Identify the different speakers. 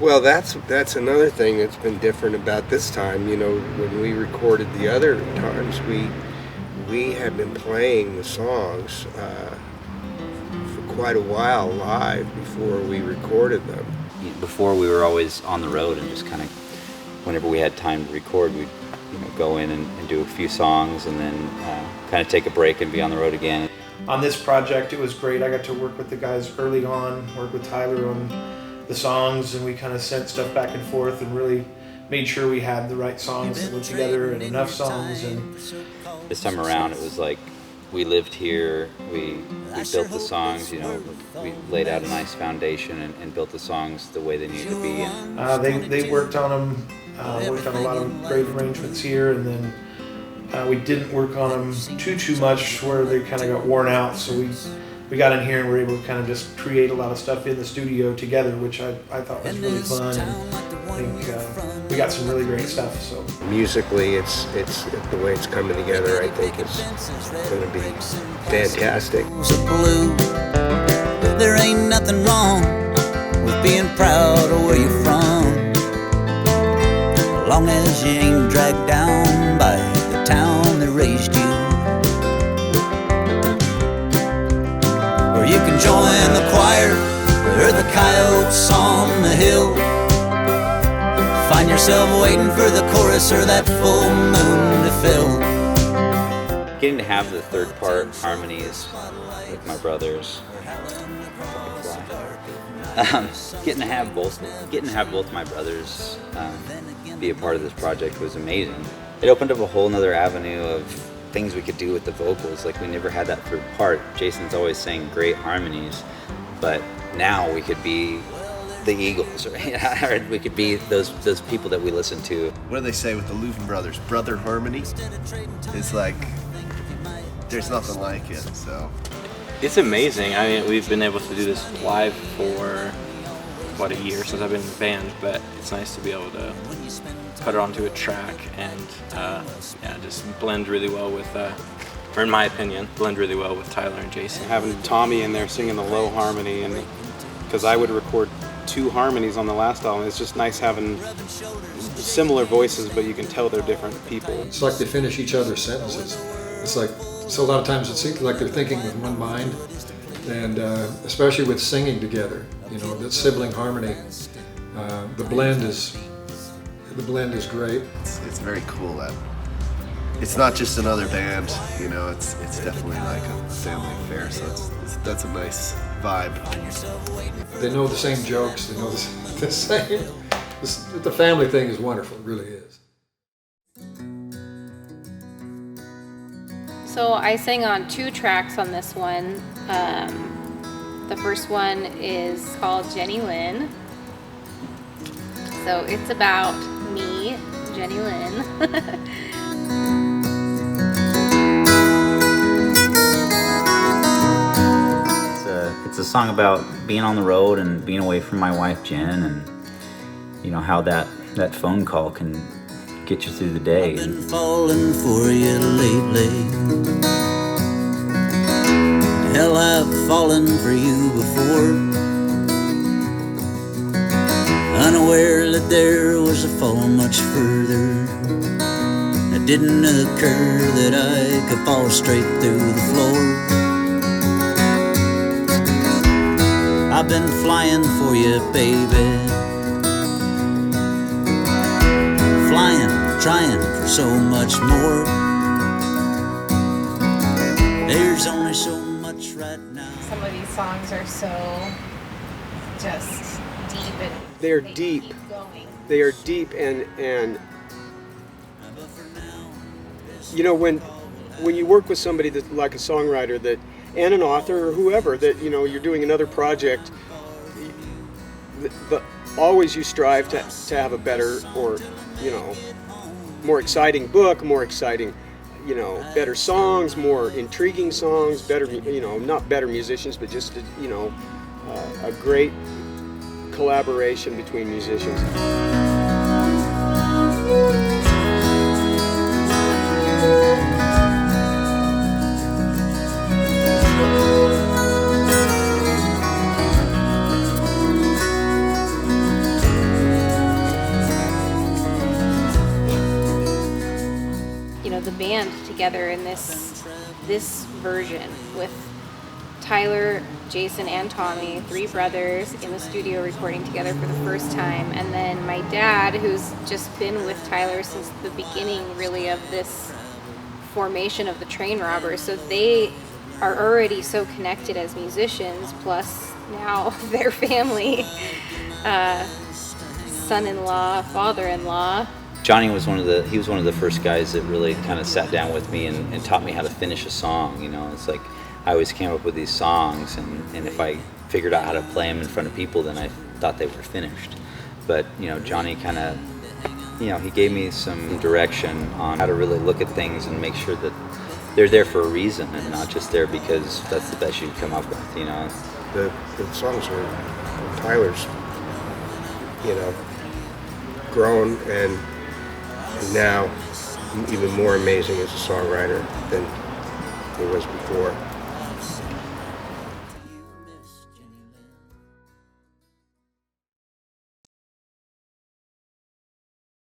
Speaker 1: Well, that's another thing that's been different about this time. You know, when we recorded the other times, we had been playing the songs for quite a while live before we recorded them.
Speaker 2: Before, we were always on the road and just kind of, whenever we had time to record, we'd go in and do a few songs and then kind of take a break and be on the road again.
Speaker 3: On this project, it was great. I got to work with the guys early on, work with Tylor on the songs, and we kind of sent stuff back and forth and really made sure we had the right songs that went together and enough songs. And
Speaker 2: this time around, it was like we lived here, we built the songs, we laid out a nice foundation and built the songs the way they needed to be.
Speaker 3: They worked on them, worked on a lot of great arrangements here, and then we didn't work on them too much where they kind of got worn out, so we got in here and were able to kind of just create a lot of stuff in the studio together, which I thought was really fun, and I think we got some really great stuff. So
Speaker 1: musically, it's the way it's coming together. I think it's going to be fantastic.
Speaker 4: There ain't nothing wrong with being proud of where you're from, as long as you ain't dragged down by the town that raised you. Or you can join the choir or the coyotes on the hill. Find yourself waiting for the chorus or that full moon to fill.
Speaker 2: Getting to have the third part harmonies with my brothers, getting to have both my brothers be a part of this project was amazing. It opened up a whole nother avenue of things we could do with the vocals. Like, we never had that third part. Jason's always sang great harmonies, but now we could be the Eagles, right? Or we could be those people that we listen to.
Speaker 5: What do they say with the Louvin brothers? Brother harmony? It's like, there's nothing like it, so.
Speaker 6: It's amazing. I mean, we've been able to do this live for, a year since I've been in the band, but it's nice to be able to put it onto a track and just blend really well with, or in my opinion, blend really well with Tylor and Jason.
Speaker 7: Having Tommy in there singing the low harmony, and because I would record 2 harmonies on the last album, it's just nice having similar voices, but you can tell they're different people.
Speaker 8: It's like they finish each other's sentences. It's like, so a lot of times it seems like they're thinking with one mind, and especially with singing together, that sibling harmony, the blend is great.
Speaker 5: It's very cool that it's not just another band, it's definitely like a family affair, so that's a nice vibe.
Speaker 8: They know the same jokes, they know the same, the family thing is wonderful, it really is.
Speaker 9: So I sang on 2 tracks on this one. The first one is called Jenny Lynn. So it's about me, Jenny Lynn.
Speaker 2: It's a song about being on the road and being away from my wife Jen, and how that phone call can get you through the day.
Speaker 4: I've been falling for you lately. Hell, I've fallen for you before, unaware that there was a fall much further. It didn't occur that I could fall straight through the floor. I've been flying for you, baby, flying, trying for so much more. There's only so much right now.
Speaker 10: Some of these songs are so just deep, and
Speaker 1: They're
Speaker 10: they
Speaker 1: deep.
Speaker 10: keep going.
Speaker 1: They are deep, and when you work with somebody that, like a songwriter that, and an author or whoever, that you're doing another project, always you strive to have a better, or more exciting book, more exciting, better songs, more intriguing songs, better, not better musicians, but just a great collaboration between musicians.
Speaker 9: band together in this version with Tyler, Jason, and Tommy, 3 brothers in the studio recording together for the first time. And then my dad, who's just been with Tyler since the beginning, really, of this formation of the Train Robbers. So they are already so connected as musicians, plus now their family, son-in-law, father-in-law.
Speaker 2: Johnny was one of the first guys that really kind of sat down with me and taught me how to finish a song. You know, it's like I always came up with these songs, and if I figured out how to play them in front of people, then I thought they were finished. But, you know, Johnny kind of, you know, he gave me some direction on how to really look at things and make sure that they're there for a reason and not just there because that's the best you can come up with, you know.
Speaker 11: The songs are Tyler's, you know, grown and now even more amazing as a songwriter than he was before.